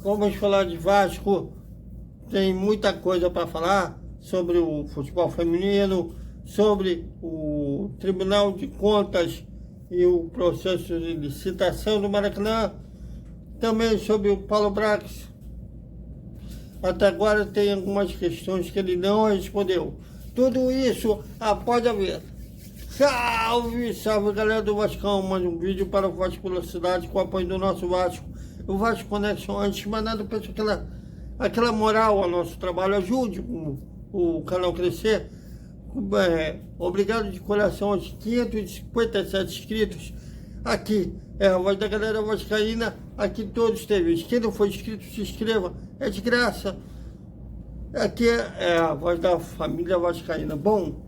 Vamos falar de Vasco. Tem muita coisa para falar sobre o futebol feminino, sobre o Tribunal de Contas e o processo de licitação do Maracanã, também sobre o Paulo Brax. Até agora tem algumas questões que ele não respondeu. Tudo isso após a vinheta. Salve, salve galera do Vascão, mais um vídeo para o Vasco Velocidade com o apoio do nosso Vasco. O Vasco Connection, antes de mais nada, peço aquela moral ao nosso trabalho, ajude o canal crescer. Obrigado de coração aos 557 inscritos. Aqui é a voz da galera vascaína, aqui todos teve. Quem não for inscrito, se inscreva, é de graça. Aqui é a voz da família vascaína. Bom,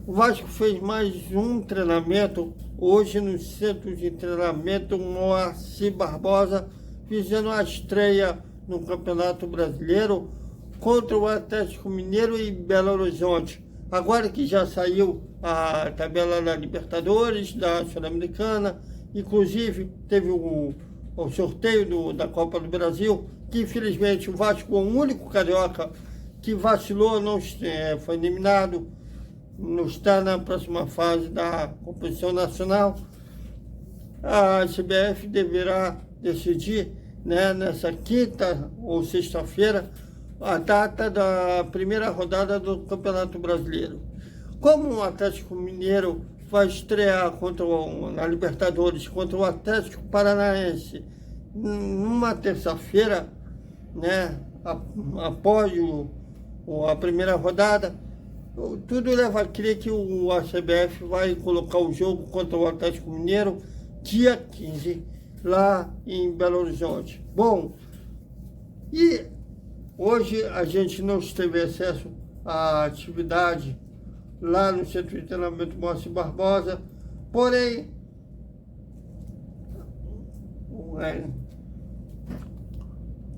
o Vasco fez mais um treinamento hoje no centro de treinamento Moacir Barbosa, fazendo a estreia no Campeonato Brasileiro contra o Atlético Mineiro e Belo Horizonte. Agora que já saiu a tabela da Libertadores, da Sul-Americana, inclusive teve o sorteio da Copa do Brasil, que infelizmente o Vasco é o único carioca que vacilou, não foi eliminado, não está na próxima fase da competição nacional. A CBF deverá decidir, nessa quinta ou sexta-feira, a data da primeira rodada do Campeonato Brasileiro. Como o Atlético Mineiro vai estrear na Libertadores contra o Atlético Paranaense numa terça-feira, após a primeira rodada, tudo leva a crer que a CBF vai colocar o jogo contra o Atlético Mineiro dia 15, lá em Belo Horizonte. Bom, e hoje a gente não teve acesso à atividade lá no Centro de Treinamento Moacir Barbosa, porém,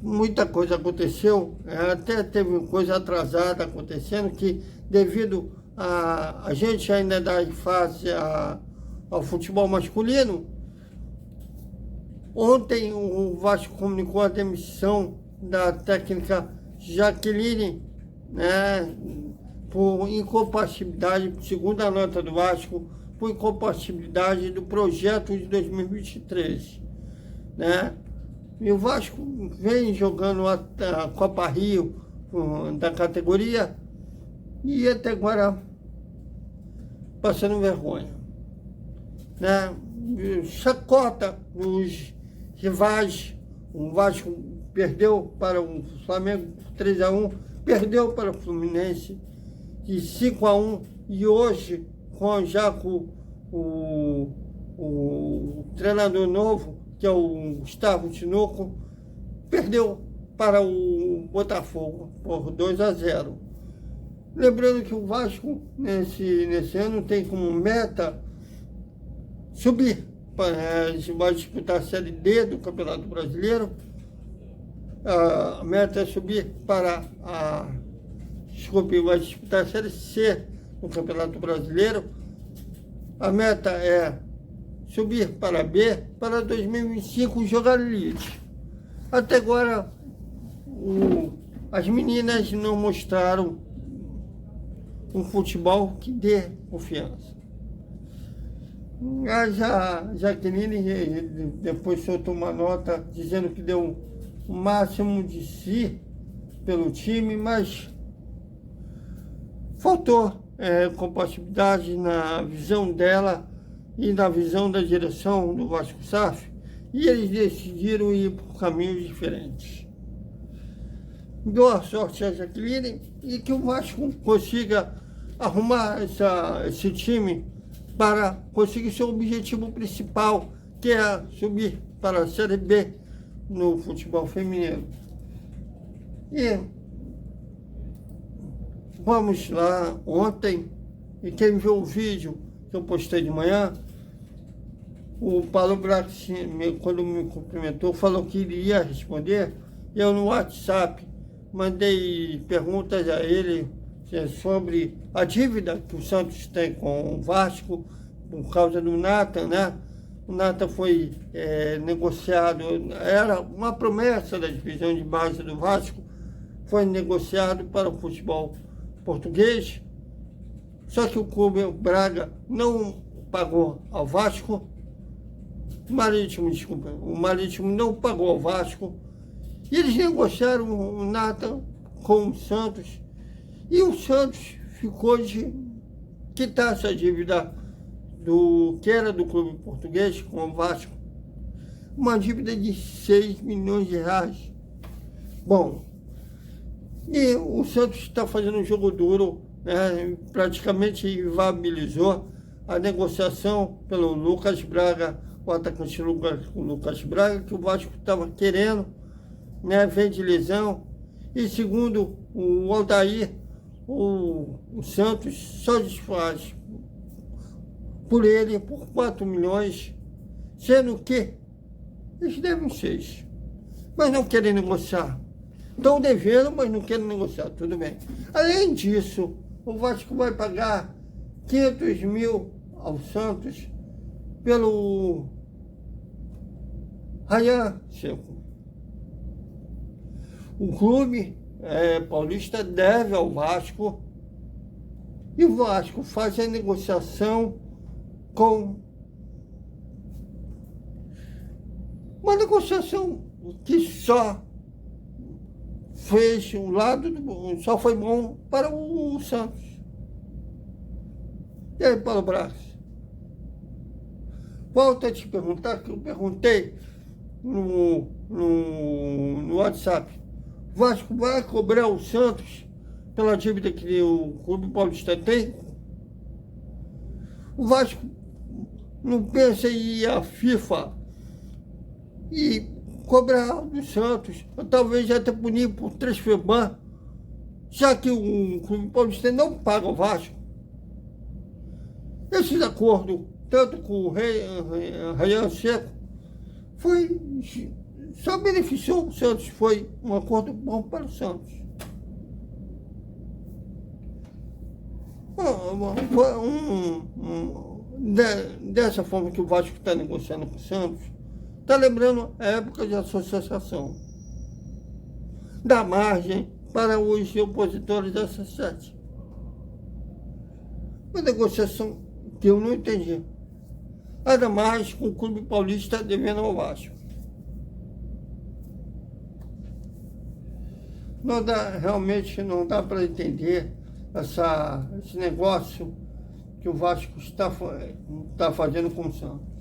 muita coisa aconteceu, até teve coisa atrasada acontecendo, que devido a gente ainda dar fase ao futebol masculino, ontem o Vasco comunicou a demissão da técnica Jaqueline, por incompatibilidade, segundo a nota do Vasco, por incompatibilidade do projeto de 2023, E o Vasco vem jogando a Copa Rio da categoria e até agora passando vergonha, Chacota dos rivais. O Vasco perdeu para o Flamengo 3-1, perdeu para o Fluminense de 5-1 e hoje, já com o treinador novo, que é o Gustavo Tinoco, perdeu para o Botafogo por 2-0. Lembrando que o Vasco, nesse ano, tem como meta subir. Vai disputar a Série D do Campeonato Brasileiro. A meta é subir para vai disputar a Série C do Campeonato Brasileiro. A meta é subir para B para 2025 jogar elite. Até agora, as meninas não mostraram um futebol que dê confiança. A Jaqueline depois soltou uma nota dizendo que deu o máximo de si pelo time, mas faltou compatibilidade na visão dela e na visão da direção do Vasco SAF, e eles decidiram ir por caminhos diferentes. Boa sorte a Jaqueline e que o Vasco consiga arrumar esse time para conseguir seu objetivo principal, que é subir para a Série B no futebol feminino. E vamos lá, ontem, e quem viu o vídeo que eu postei de manhã, o Paulo Brax, quando me cumprimentou, falou que iria responder. Eu no WhatsApp mandei perguntas a ele sobre a dívida que o Santos tem com o Vasco, por causa do Nathan, o Natan foi negociado, era uma promessa da divisão de base do Vasco, foi negociado para o futebol português, só que o Clube Braga não pagou ao Vasco, o Marítimo não pagou ao Vasco, e eles negociaram o Natan com o Santos, e o Santos ficou de quitar essa dívida que era do clube português com o Vasco, uma dívida de 6 milhões de reais. Bom, e o Santos está fazendo um jogo duro, né? Praticamente inviabilizou a negociação pelo Lucas Braga, o atacante Lucas Braga, que o Vasco estava querendo, né? Vem de lesão. E segundo o Aldair, o Santos só desfaz por ele por 4 milhões, sendo que eles devem 6, mas não querem negociar. Estão devendo, mas não querem negociar, tudo bem. Além disso, o Vasco vai pagar 500 mil ao Santos pelo Ryan Seco. O clube paulista deve ao Vasco, e o Vasco faz a negociação com uma negociação que só fez um lado, só foi bom para o Santos. E aí, Paulo Braz? Volto a te perguntar, que eu perguntei no WhatsApp. O Vasco vai cobrar o Santos pela dívida que o Clube Paulista tem? O Vasco não pensa em ir à FIFA e cobrar do Santos, ou talvez até punir por transfer ban, já que o Clube Paulista não paga o Vasco. Esse acordo, tanto com o Ryan Seco, só beneficiou o Santos, foi um acordo bom para o Santos. Dessa forma que o Vasco está negociando com o Santos, está lembrando a época de associação, dá margem para os opositores dessa sede. Uma negociação que eu não entendi. Nada mais com o Clube Paulista devendo ao Vasco. Realmente não dá para entender esse negócio que o Vasco está fazendo com o Santos.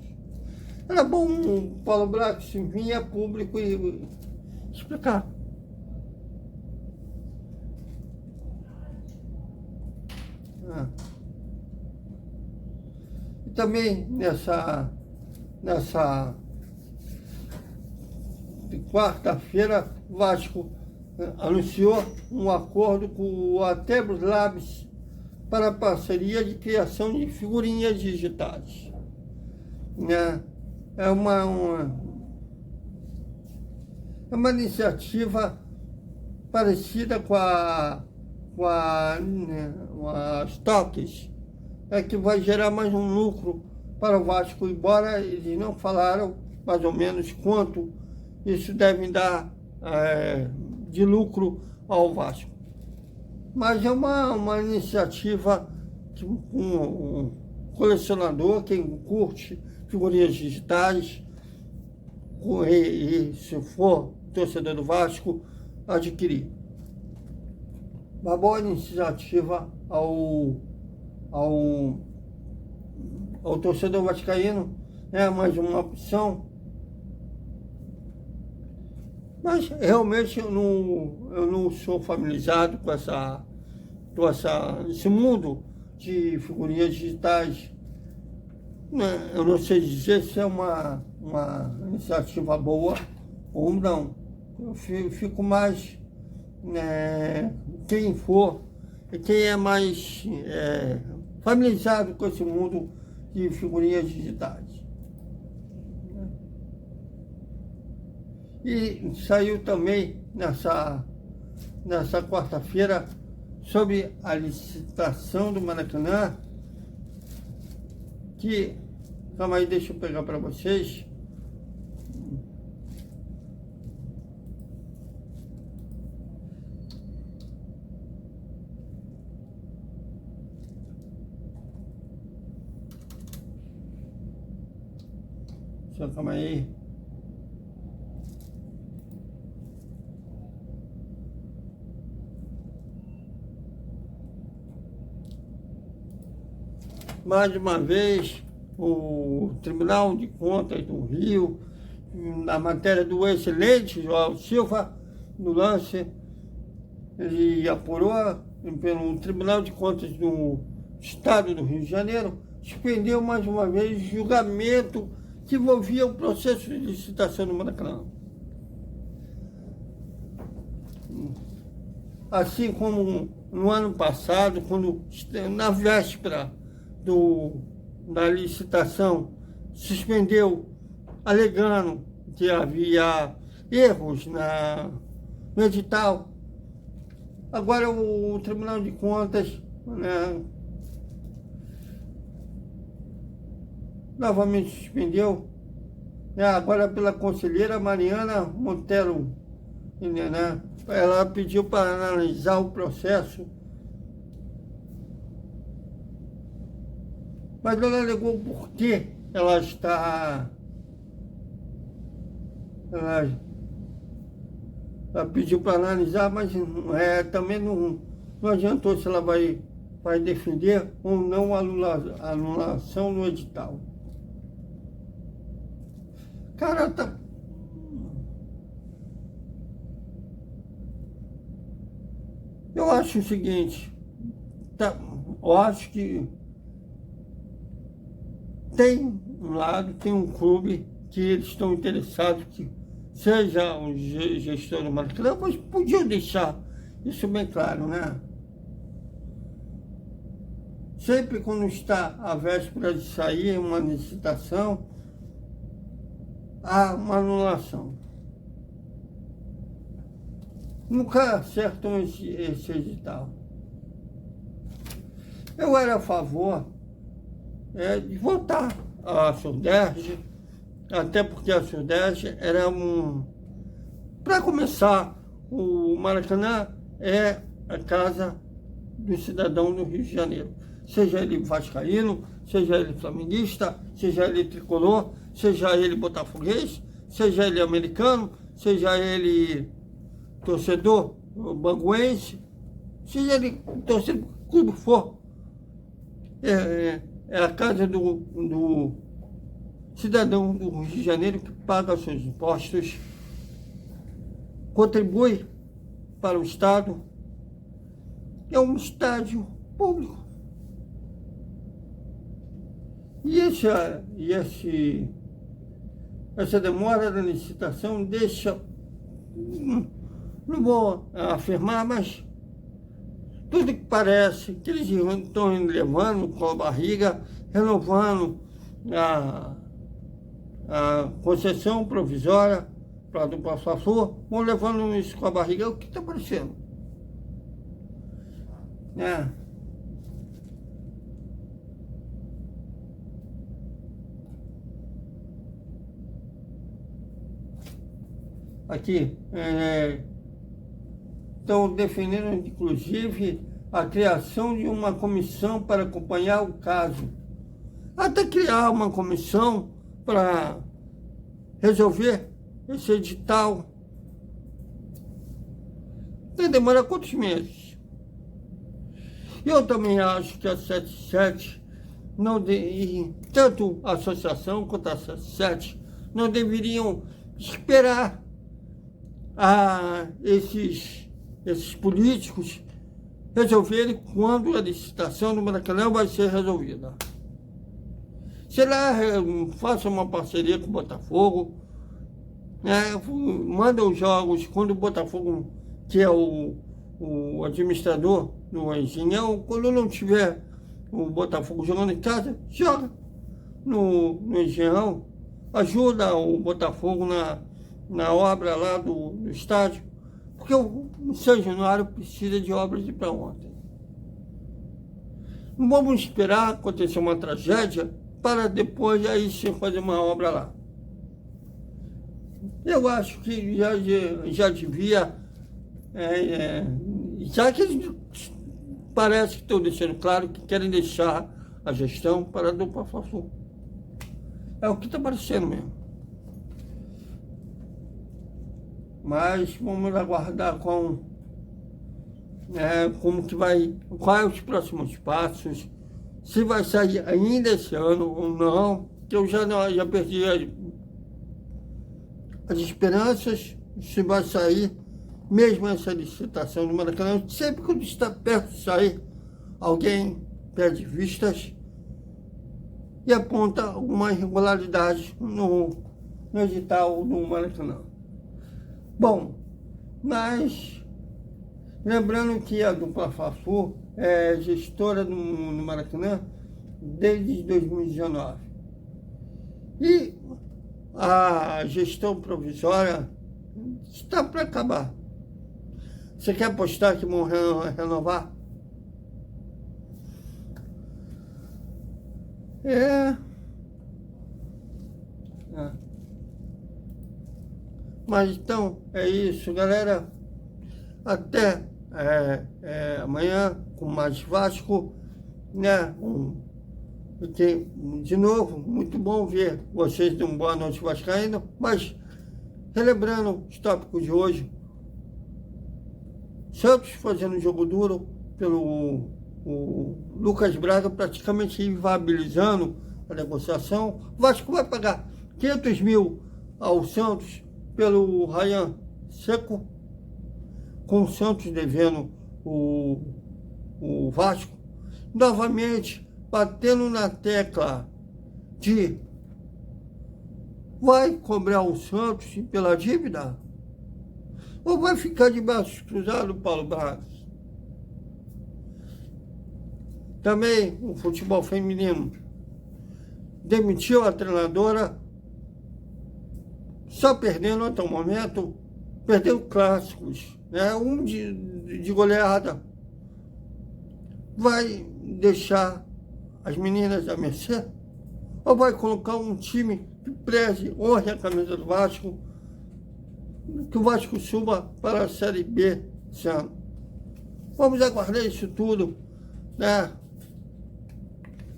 Era bom o Paulo Brax vir a público e explicar. E também nessa quarta-feira, o Vasco anunciou um acordo com o Atebros Labs para a parceria de criação de figurinhas digitais. É uma iniciativa parecida com as toques, que vai gerar mais um lucro para o Vasco, embora eles não falaram mais ou menos quanto isso deve dar de lucro ao Vasco. Mas é uma iniciativa que um colecionador, quem curte figurinhas digitais, e se for torcedor do Vasco, adquirir. Uma boa iniciativa ao torcedor vascaíno, mais uma opção. Mas realmente eu não sou familiarizado com esse mundo de figurinhas digitais. Eu não sei dizer se é uma iniciativa boa ou não. Eu fico mais, quem é mais familiarizado com esse mundo de figurinhas digitais. E saiu também nessa quarta-feira sobre a licitação do Maracanã, que Calma aí, deixa eu pegar para vocês. Só calma aí. Mais uma vez, o Tribunal de Contas do Rio, na matéria do excelente João Silva, no lance, ele apurou pelo Tribunal de Contas do Estado do Rio de Janeiro, suspendeu mais uma vez o julgamento que envolvia o processo de licitação do Maracanã. Assim como no ano passado, quando, na véspera da licitação, suspendeu, alegando que havia erros no edital. Agora o Tribunal de Contas, né, novamente suspendeu, né, agora pela conselheira Mariana Monteiro, né, ela pediu para analisar o processo, mas ela alegou por que ela pediu para analisar, mas também não adiantou se ela vai defender ou não a anulação no edital. Cara, eu acho o seguinte, eu acho que tem um lado, tem um clube que eles estão interessados que seja um gestor do Maracanã, mas podiam deixar isso bem claro, né? Sempre quando está à véspera de sair uma licitação, há uma anulação. Nunca acertam esse edital. Eu era a favor de voltar à Surdeste, até porque a Surdeste era para começar, o Maracanã é a casa do cidadão do Rio de Janeiro. Seja ele vascaíno, seja ele flamenguista, seja ele tricolor, seja ele botafoguês, seja ele americano, seja ele torcedor banguense, seja ele torcedor do clube que for. É a casa do cidadão do Rio de Janeiro que paga seus impostos, contribui para o Estado, é um estádio público. E essa demora da licitação deixa, não vou afirmar, mas tudo que parece que eles estão levando com a barriga, renovando a concessão provisória para do Fla-Flu, vão levando isso com a barriga. O que está aparecendo? Aqui, estão defendendo, inclusive, a criação de uma comissão para acompanhar o caso. Até criar uma comissão para resolver esse edital. Vai demorar quantos meses? Eu também acho que a 77, tanto a associação quanto a 77, não deveriam esperar esses políticos resolverem quando a licitação do Maracanã vai ser resolvida. Sei lá, faça uma parceria com o Botafogo, manda os jogos quando o Botafogo, que é o administrador do Engenhão, quando não tiver o Botafogo jogando em casa, joga no Engenhão, ajuda o Botafogo na obra lá do estádio, porque o São Januário precisa de obras de para ontem. Não vamos esperar acontecer uma tragédia para depois aí sim fazer uma obra lá. Eu acho que já devia, já que eles parece que estão deixando claro que querem deixar a gestão para a dupla Fla-Flu. É o que está parecendo mesmo. Mas vamos aguardar como que vai, quais os próximos passos, se vai sair ainda esse ano ou não, que eu já perdi as esperanças, se vai sair, mesmo essa licitação do Maracanã. Sempre quando está perto de sair, alguém perde vistas e aponta alguma irregularidade no edital do Maracanã. Bom, mas lembrando que a dupla Fla-Flu é gestora no Maracanã desde 2019. E a gestão provisória está para acabar. Você quer apostar que vão renovar? Mas então, é isso, galera. Até amanhã com mais Vasco, né? De novo, muito bom ver vocês de um Boa Noite Vascaíno, mas relembrando os tópicos de hoje, Santos fazendo jogo duro pelo Lucas Braga, praticamente inviabilizando a negociação. Vasco vai pagar 500 mil ao Santos pelo Ryan Seco, com o Santos devendo o Vasco, novamente batendo na tecla de vai cobrar o Santos pela dívida ou vai ficar de braços cruzados, Paulo Braga? Também o futebol feminino demitiu a treinadora, só perdendo até o momento, perdeu clássicos, né? Um de goleada. Vai deixar as meninas à mercê? Ou vai colocar um time que preze, honre a camisa do Vasco, que o Vasco suba para a Série B esse ano? Vamos aguardar isso tudo, né?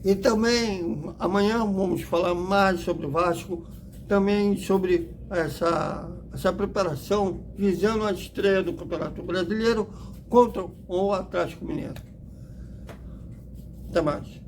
E também, amanhã vamos falar mais sobre o Vasco, também sobre essa preparação visando a estreia do Campeonato Brasileiro contra o Atlético Mineiro. Até mais.